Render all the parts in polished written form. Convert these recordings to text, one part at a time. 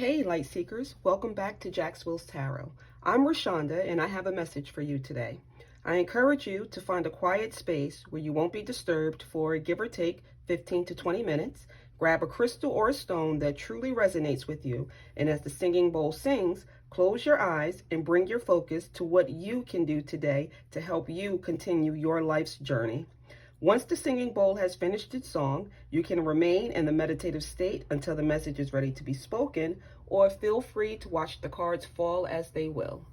Hey, Light Seekers, welcome back to Jacksville's Tarot. I'm Rashonda and I have a message for you today. I encourage you to find a quiet space where you won't be disturbed for give or take 15 to 20 minutes. Grab a crystal or a stone that truly resonates with you, and as the singing bowl sings, close your eyes and bring your focus to what you can do today to help you continue your life's journey. Once the singing bowl has finished its song, you can remain in the meditative state until the message is ready to be spoken, or feel free to watch the cards fall as they will.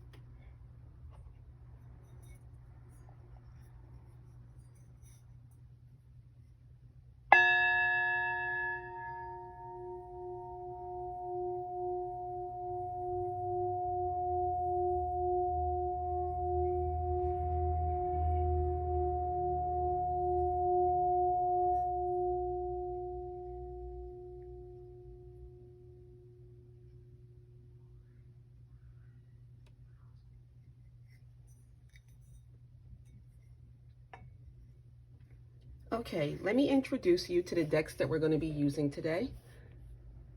Okay, let me introduce you to the decks that we're going to be using today.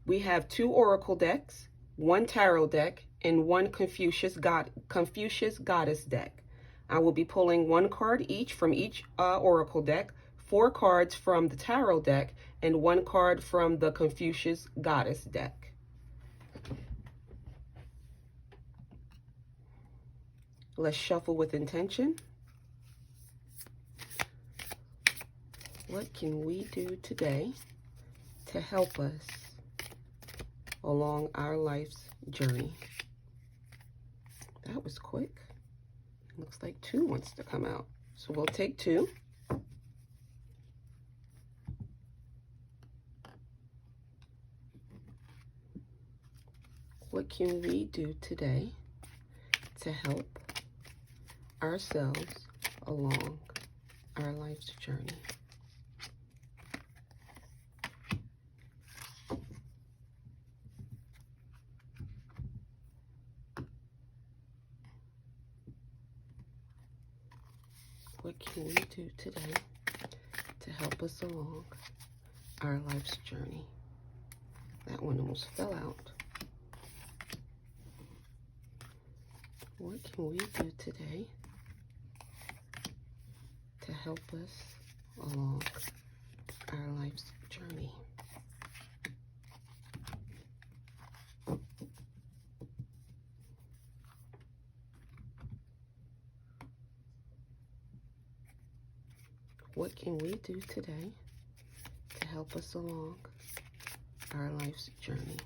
We have 2 oracle decks, 1 tarot deck, and 1 Confucius Goddess deck. I will be pulling 1 card each from each oracle deck, 4 cards from the tarot deck, and 1 card from the Confucius Goddess deck. Let's shuffle with intention. What can we do today to help us along our life's journey? That was quick. Looks like 2 wants to come out. So we'll take 2. What can we do today to help ourselves along our life's journey? What can we do today to help us along our life's journey? That one almost fell out. What can we do today to help us along our life's journey? What can we do today to help us along our life's journey?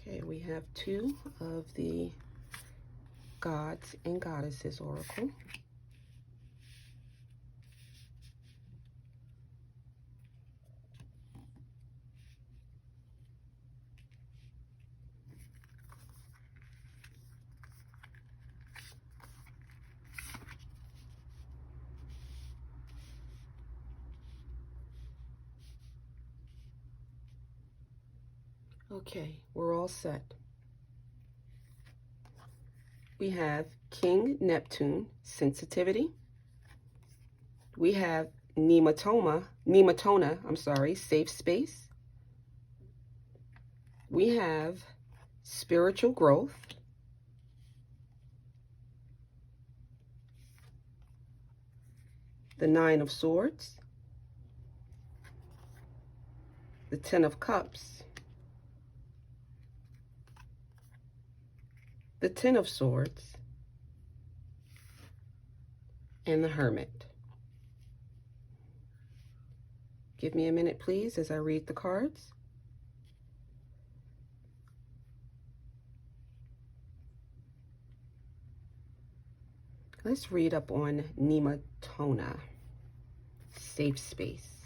Okay, we have 2 of the Gods and Goddesses Oracle. Okay, we're all set. We have King Neptune, sensitivity. We have Nematona, safe space. We have spiritual growth. The 9 of Swords. The 10 of Cups. The 10 of Swords, and the Hermit. Give me a minute, please, as I read the cards. Let's read up on Nematona, safe space.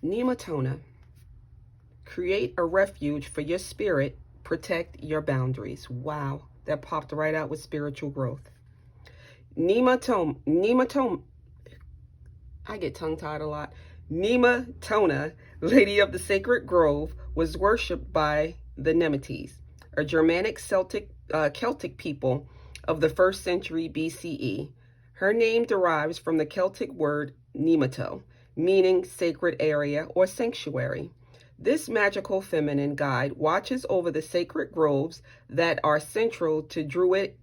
Nematona. Create a refuge for your spirit. Protect your boundaries. Wow, that popped right out with spiritual growth. Nematoma. I get tongue-tied a lot. Nematona, Lady of the Sacred Grove, was worshipped by the Nemetes, a Germanic Celtic people of the 1st century BCE. Her name derives from the Celtic word nemato, meaning sacred area or sanctuary. This magical feminine guide watches over the sacred groves that are central to Druidic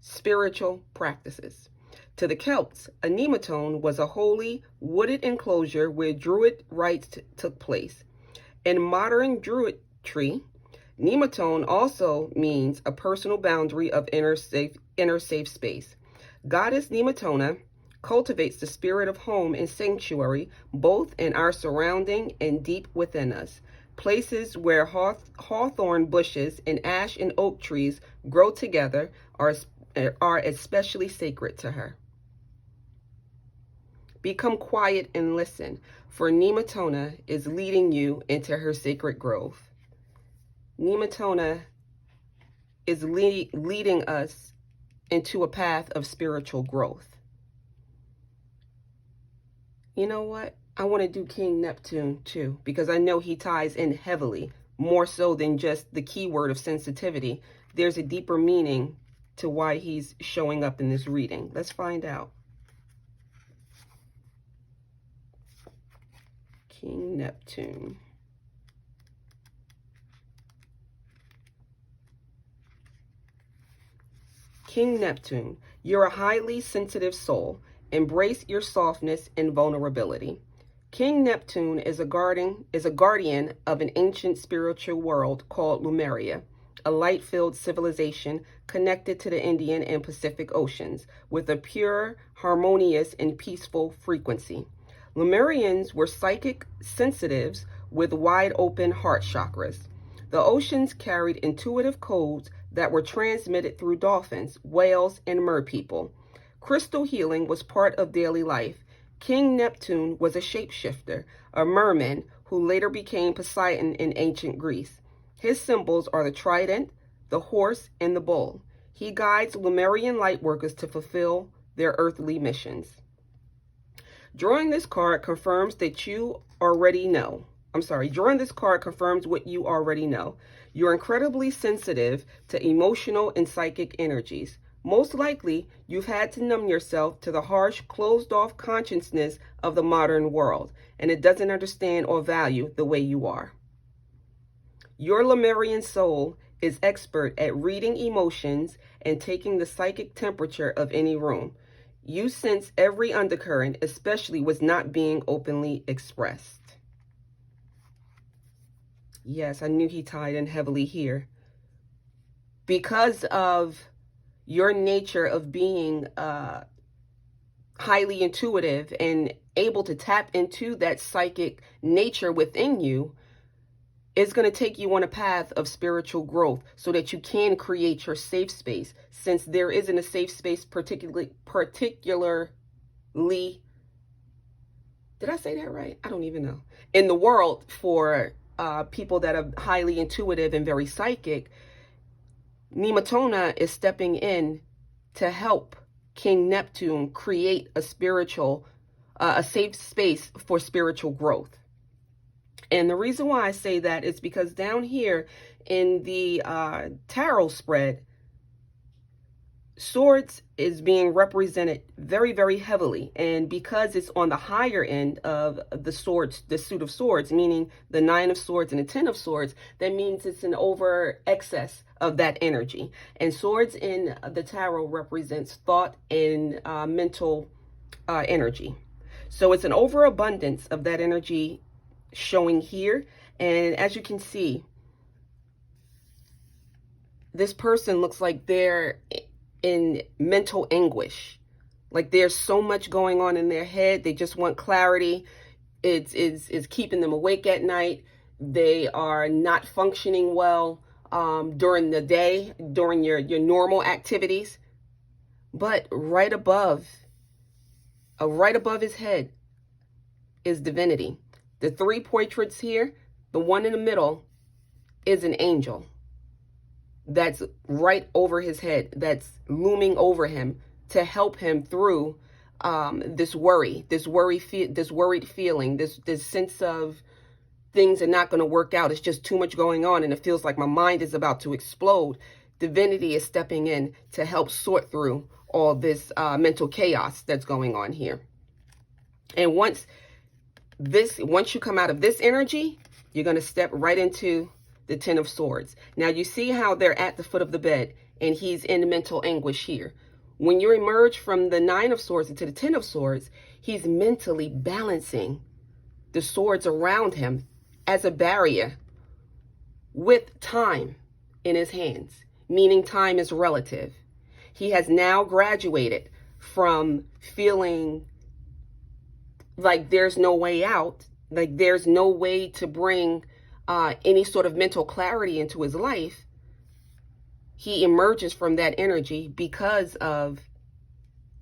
spiritual practices. To the Celts, a nematone was a holy, wooded enclosure where Druid rites took place. In modern Druidry, nematone also means a personal boundary of inner safe space. Goddess Nematona cultivates the spirit of home and sanctuary, both in our surrounding and deep within us. Places where hawthorn bushes and ash and oak trees grow together are especially sacred to her. Become quiet and listen, for Nematona is leading you into her sacred grove. Nematona is leading us into a path of spiritual growth. You know what? I want to do King Neptune too, because I know he ties in heavily, more so than just the keyword of sensitivity. There's a deeper meaning to why he's showing up in this reading. Let's find out. King Neptune. King Neptune, you're a highly sensitive soul. Embrace your softness and vulnerability. King Neptune is a guardian of an ancient spiritual world called Lemuria, a light-filled civilization connected to the Indian and Pacific Oceans with a pure, harmonious, and peaceful frequency. Lemurians were psychic sensitives with wide-open heart chakras. The oceans carried intuitive codes that were transmitted through dolphins, whales, and merpeople. Crystal healing was part of daily life. King Neptune was a shapeshifter, a merman who later became Poseidon in ancient Greece. His symbols are the trident, the horse, and the bull. He guides Lemurian lightworkers to fulfill their earthly missions. Drawing this card confirms that you already know. Drawing this card confirms what you already know. You're incredibly sensitive to emotional and psychic energies. Most likely, you've had to numb yourself to the harsh, closed-off consciousness of the modern world, and it doesn't understand or value the way you are. Your Lemurian soul is expert at reading emotions and taking the psychic temperature of any room. You sense every undercurrent, especially what's not being openly expressed. Yes, I knew he tied in heavily here. Because of your nature of being highly intuitive and able to tap into that psychic nature within you, it's going to take you on a path of spiritual growth so that you can create your safe space. Since there isn't a safe space particularly, did I say that right? I don't even know. In the world for people that are highly intuitive and very psychic, Nematona is stepping in to help King Neptune create a safe space for spiritual growth. And the reason why I say that is because down here in the tarot spread, swords is being represented very, very heavily. And because it's on the higher end of the swords, the suit of swords, meaning the 9 of swords and the 10 of swords, that means it's an over excess of that energy. And swords in the tarot represents thought and mental energy. So it's an overabundance of that energy showing here. And as you can see, this person looks like they're in mental anguish. Like there's so much going on in their head. They just want clarity. It's keeping them awake at night. They are not functioning well during the day, during your normal activities. But right above his head, is divinity. The three portraits here, the one in the middle is an angel that's right over his head, that's looming over him to help him through this worried feeling, this sense of things are not going to work out. It's just too much going on, and it feels like my mind is about to explode. Divinity is stepping in to help sort through all this mental chaos that's going on here. And once you come out of this energy, you're going to step right into the Ten of Swords. Now you see how they're at the foot of the bed and he's in mental anguish here. When you emerge from the Nine of Swords into the Ten of Swords, he's mentally balancing the swords around him as a barrier with time in his hands, meaning time is relative. He has now graduated from feeling like there's no way out, like there's no way to bring any sort of mental clarity into his life. He emerges from that energy because of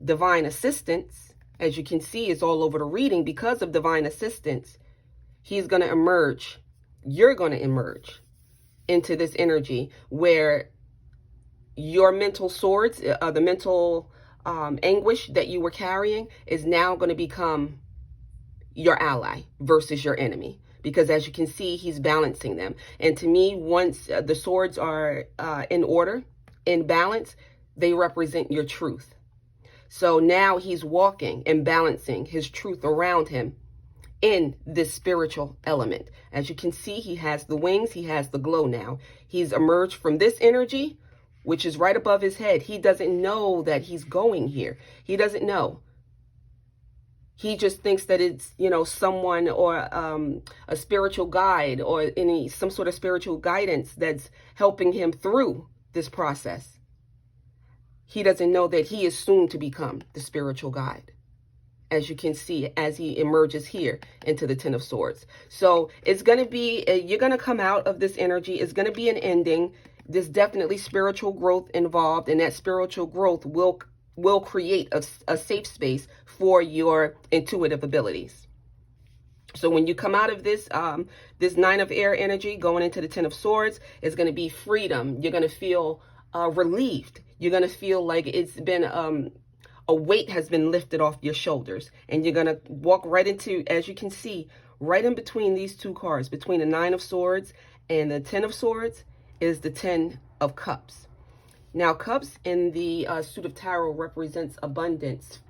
divine assistance. As you can see, it's all over the reading. Because of divine assistance, he's going to emerge. You're going to emerge into this energy where your mental swords, the mental anguish that you were carrying is now going to become your ally versus your enemy. Because as you can see, he's balancing them. And to me, once the swords are in order, in balance, they represent your truth. So now he's walking and balancing his truth around him in this spiritual element. As you can see, he has the wings, he has the glow now. He's emerged from this energy, which is right above his head. He doesn't know that he's going here. He doesn't know. He just thinks that it's, someone or a spiritual guide or some sort of spiritual guidance that's helping him through this process. He doesn't know that he is soon to become the spiritual guide, as you can see, as he emerges here into the Ten of Swords. So it's going to be, you're going to come out of this energy. It's going to be an ending. There's definitely spiritual growth involved, and that spiritual growth will create a safe space for your intuitive abilities. So when you come out of this this Nine of Air energy going into the Ten of Swords, it's going to be freedom. You're going to feel relieved. You're going to feel like it's been a weight has been lifted off your shoulders, and you're going to walk right into, as you can see, right in between these two cards, between the Nine of Swords and the Ten of Swords, is the Ten of Cups. Now, cups in the suit of tarot represents abundance,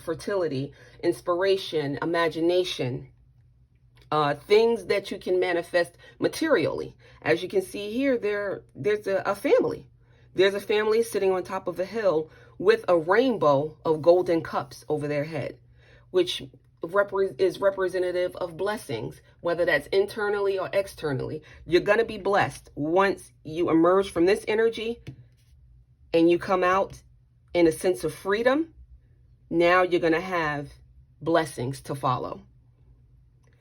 fertility, inspiration, imagination, things that you can manifest materially. As you can see here, there's a family. There's a family sitting on top of a hill with a rainbow of golden cups over their head, which is representative of blessings, whether that's internally or externally. You're going to be blessed once you emerge from this energy and you come out in a sense of freedom. Now you're going to have blessings to follow.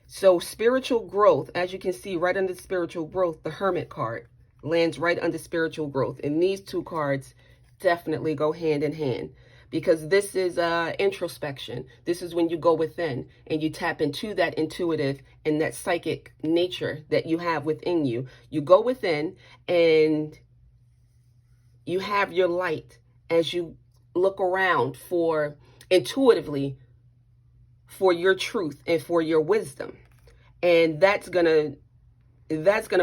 So spiritual growth, as you can see right under spiritual growth, the Hermit card lands right under spiritual growth. And these two cards definitely go hand in hand, because this is introspection. This is when you go within and you tap into that intuitive and that psychic nature that you have within you. You go within and you have your light as you look around for intuitively for your truth and for your wisdom. And that's gonna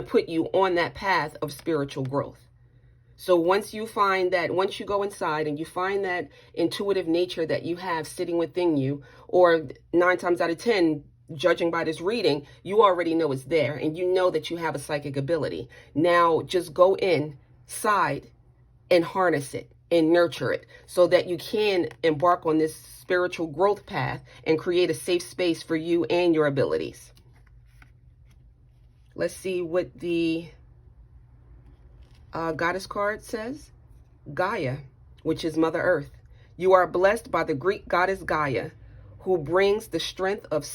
put you on that path of spiritual growth. So once you go inside and you find that intuitive nature that you have sitting within you, or 9 times out of 10, judging by this reading, you already know it's there and you know that you have a psychic ability. Now just go inside and harness it and nurture it so that you can embark on this spiritual growth path and create a safe space for you and your abilities. Let's see what the goddess card says. Gaia, which is Mother Earth. You are blessed by the Greek goddess Gaia, who brings the strength of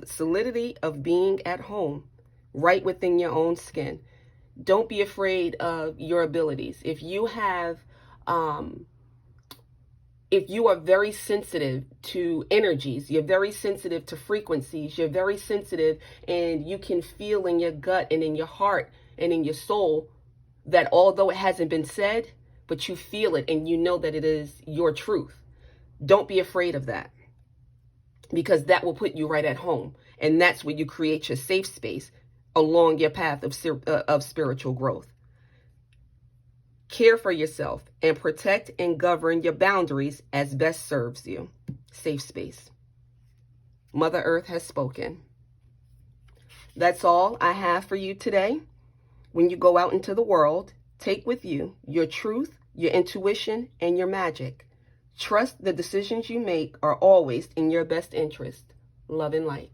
solidity of being at home, right within your own skin. Don't be afraid of your abilities. If you have if you are very sensitive to energies, you're very sensitive to frequencies, you're very sensitive, and you can feel in your gut and in your heart and in your soul that although it hasn't been said, but you feel it and you know that it is your truth. Don't be afraid of that, because that will put you right at home. And that's where you create your safe space along your path of spiritual growth. Care for yourself and protect and govern your boundaries as best serves you. Safe space. Mother Earth has spoken. That's all I have for you today. When you go out into the world, take with you your truth, your intuition, and your magic. Trust the decisions you make are always in your best interest. Love and light.